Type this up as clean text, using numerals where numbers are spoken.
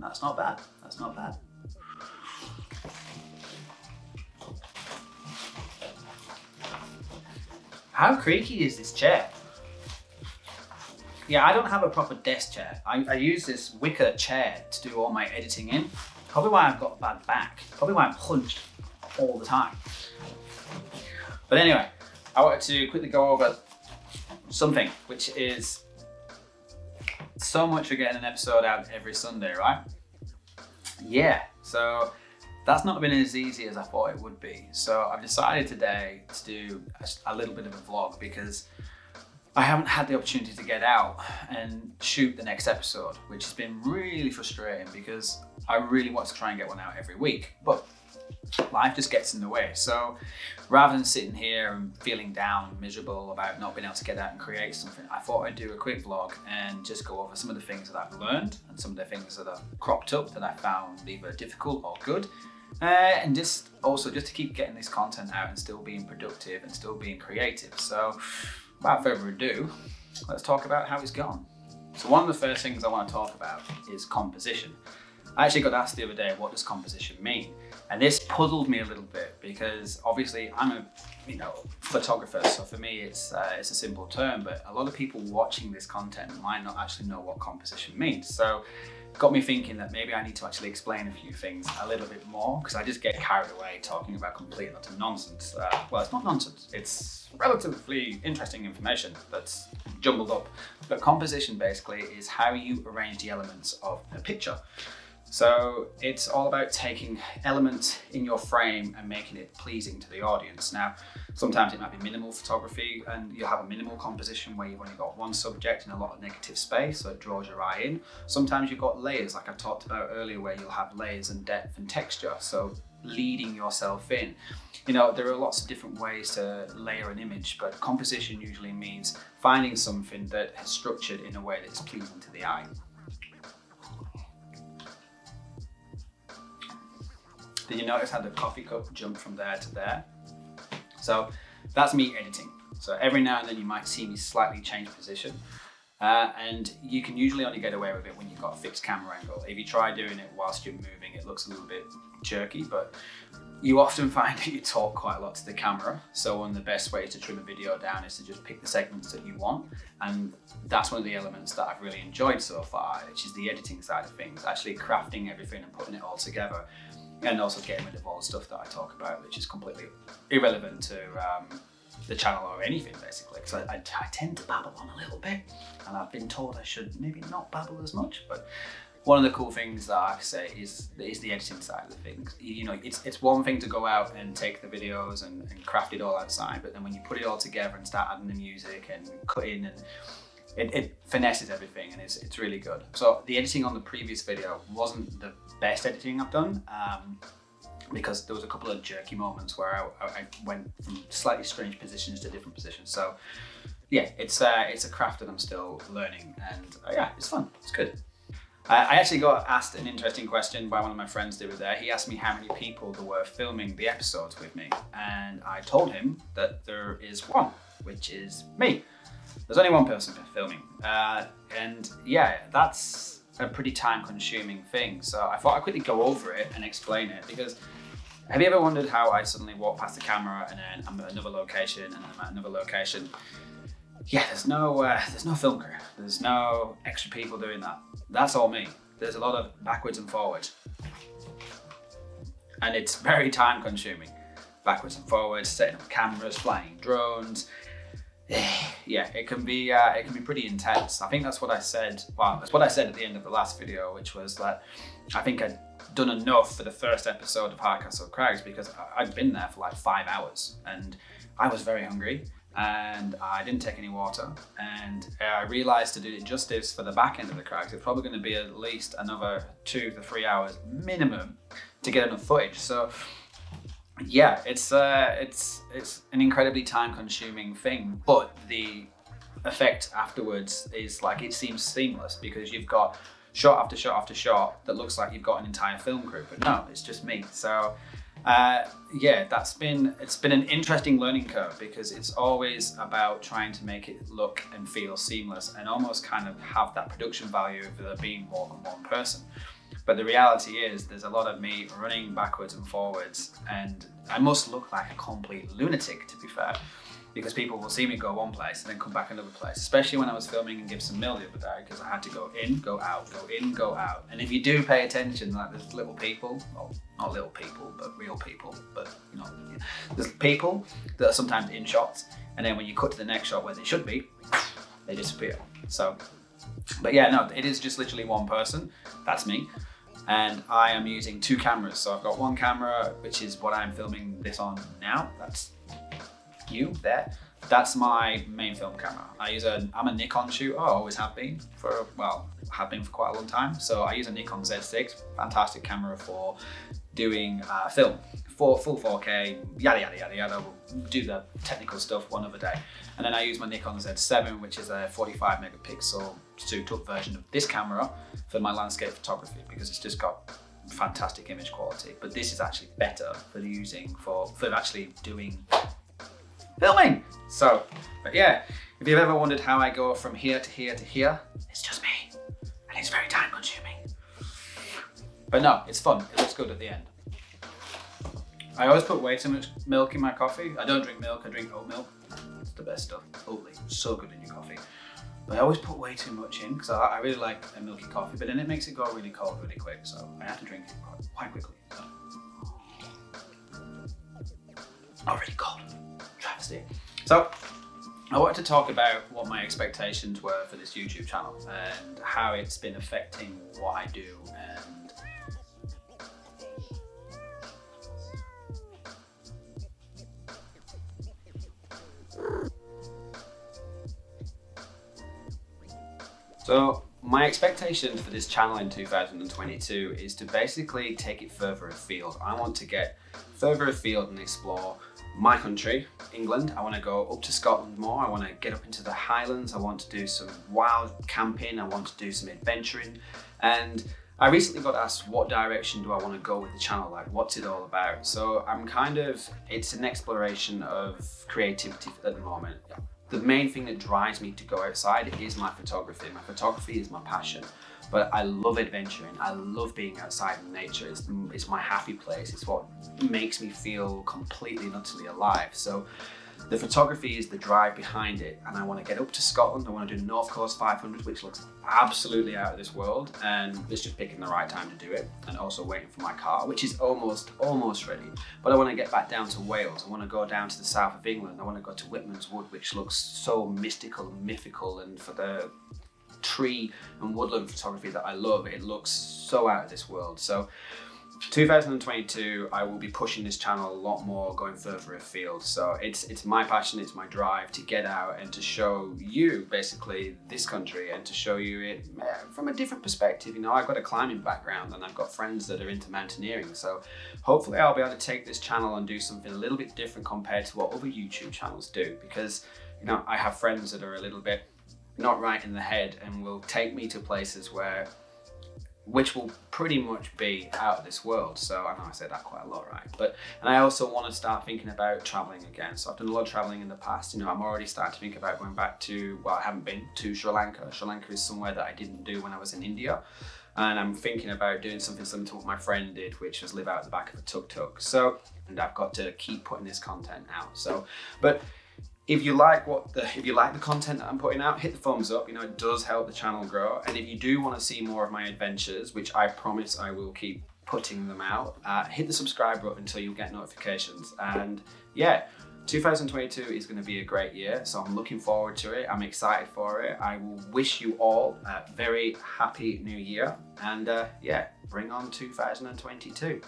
That's not bad. That's not bad. How creaky is this chair? Yeah, I don't have a proper desk chair. I use this wicker chair to do all my editing in. Probably why I've got a bad back. Probably why I'm hunched all the time. But anyway, I wanted to quickly go over something, which is so much for getting an episode out every Sunday, right? Yeah, so that's not been as easy as I thought it would be. So I've decided today to do a little bit of a vlog because I haven't had the opportunity to get out and shoot the next episode, which has been really frustrating because I really want to try and get one out every week, but life just gets in the way. So rather than sitting here and feeling down and miserable about not being able to get out and create something, I thought I'd do a quick vlog and just go over some of the things that I've learned and some of the things that have cropped up that I found either difficult or good. And just to keep getting this content out and still being productive and still being creative. So without further ado, let's talk about how it's gone. So one of the first things I want to talk about is composition. I actually got asked the other day, what does composition mean? And this puzzled me a little bit because obviously I'm a photographer, so for me it's a simple term, but a lot of people watching this content might not actually know what composition means. So it got me thinking that maybe I need to actually explain a few things a little bit more because I just get carried away talking about complete and utter nonsense. Well, it's not nonsense, it's relatively interesting information that's jumbled up. But composition basically is how you arrange the elements of a picture. So it's all about taking elements in your frame and making it pleasing to the audience. Now, sometimes it might be minimal photography and you'll have a minimal composition where you've only got one subject and a lot of negative space, so it draws your eye in. Sometimes you've got layers, like I talked about earlier, where you'll have layers and depth and texture, so leading yourself in. There are lots of different ways to layer an image, but composition usually means finding something that is structured in a way that's pleasing to the eye. Did you notice how the coffee cup jumped from there to there? So that's me editing. So every now and then you might see me slightly change position. And you can usually only get away with it when you've got a fixed camera angle. If you try doing it whilst you're moving, it looks a little bit jerky, but you often find that you talk quite a lot to the camera. So one of the best ways to trim a video down is to just pick the segments that you want. And that's one of the elements that I've really enjoyed so far, which is the editing side of things, actually crafting everything and putting it all together. And also getting rid of all the stuff that I talk about, which is completely irrelevant to the channel or anything, basically. Because I tend to babble on a little bit, and I've been told I should maybe not babble as much. But one of the cool things that I say is the editing side of the things. It's one thing to go out and take the videos and craft it all outside, but then when you put it all together and start adding the music and cutting and it finesses everything, and it's really good. So the editing on the previous video wasn't the best editing I've done because there was a couple of jerky moments where I went from slightly strange positions to different positions. So yeah, it's a craft that I'm still learning, and yeah, it's fun, it's good. I actually got asked an interesting question by one of my friends the other day. He asked me how many people there were filming the episodes with me, and I told him that there is one, which is me. There's only one person filming, and yeah, that's a pretty time-consuming thing. So I thought I'd quickly go over it and explain it, because have you ever wondered how I suddenly walk past the camera and then I'm at another location and then I'm at another location? Yeah, there's no film crew. There's no extra people doing that. That's all me. There's a lot of backwards and forwards, and it's very time-consuming. Backwards and forwards, setting up cameras, flying drones. Yeah, it can be pretty intense. I think that's what I said. Well, that's what I said at the end of the last video, which was that I think I'd done enough for the first episode of Hardcastle Crags because I'd been there for like 5 hours and I was very hungry and I didn't take any water, and I realised to do it justice for the back end of the Crags, it's probably going to be at least another 2 to 3 hours minimum to get enough footage. So yeah, it's an incredibly time-consuming thing, but the effect afterwards is like it seems seamless because you've got shot after shot after shot that looks like you've got an entire film crew, but no, it's just me. So yeah, it's been an interesting learning curve because it's always about trying to make it look and feel seamless and almost kind of have that production value of there being more than one person. But the reality is there's a lot of me running backwards and forwards, and I must look like a complete lunatic, to be fair, because people will see me go one place and then come back another place, especially when I was filming in Gibson Mill the other day, because I had to go in, go out, go in, go out. And if you do pay attention, like there's little people, well, not little people, but real people, but you know, there's people that are sometimes in shots, and then when you cut to the next shot where they should be, they disappear. So, but yeah, no, it is just literally one person, that's me. And I am using 2 cameras. So I've got one camera, which is what I'm filming this on now. That's you there. That's my main film camera. I'm a Nikon shooter, I always have been for quite a long time. So I use a Nikon Z6, fantastic camera for doing film, for full 4K, yada yada yada yada. We'll do the technical stuff one other day. And then I use my Nikon Z7, which is a 45 megapixel souped up version of this camera for my landscape photography, because it's just got fantastic image quality. But this is actually better for actually doing filming. So, but yeah, if you've ever wondered how I go from here to here to here, it's just me, and it's very time consuming. But no, it's fun, it looks good at the end. I always put way too much milk in my coffee. I don't drink milk, I drink oat milk. It's the best stuff, Oatly, so good in your coffee. But I always put way too much in, because I really like a milky coffee, but then it makes it go really cold really quick, so I have to drink it quite quickly. Not really cold. Travesty. So, I wanted to talk about what my expectations were for this YouTube channel and how it's been affecting what I do. And so, my expectations for this channel in 2022 is to basically take it further afield. I want to get further afield and explore my country, England. I want to go up to Scotland more. I want to get up into the Highlands. I want to do some wild camping. I want to do some adventuring. And I recently got asked, what direction do I want to go with the channel? Like, what's it all about? So it's an exploration of creativity at the moment. The main thing that drives me to go outside is my photography. My photography is my passion, but I love adventuring. I love being outside in nature. It's my happy place. It's what makes me feel completely and utterly alive. So the photography is the drive behind it, and I want to get up to Scotland. I want to do the North Coast 500, which looks absolutely out of this world, and it's just picking the right time to do it, and also waiting for my car, which is almost ready. But I want to get back down to Wales. I want to go down to the south of England. I want to go to Whitman's Wood, which looks so mystical and mythical, and for the tree and woodland photography that I love, it looks so out of this world. So 2022, I will be pushing this channel a lot more, going further afield. So it's my passion, it's my drive to get out and to show you basically this country, and to show you it from a different perspective. You know, I've got a climbing background and I've got friends that are into mountaineering. So hopefully I'll be able to take this channel and do something a little bit different compared to what other YouTube channels do, because, you know, I have friends that are a little bit not right in the head and will take me to places which will pretty much be out of this world. So I know I said that quite a lot, right? And I also want to start thinking about traveling again. So I've done a lot of traveling in the past. You know, I'm already starting to think about going back to, well, I haven't been to Sri Lanka. Sri Lanka is somewhere that I didn't do when I was in India. And I'm thinking about doing something similar to what my friend did, which was live out the back of a tuk-tuk. So, and I've got to keep putting this content out. So, but if you like the content that I'm putting out, hit the thumbs up. You know, it does help the channel grow. And if you do want to see more of my adventures, which I promise I will keep putting them out, hit the subscribe button until you get notifications. And yeah, 2022 is going to be a great year, so I'm looking forward to it. I'm excited for it. I will wish you all a very happy new year, and yeah, bring on 2022.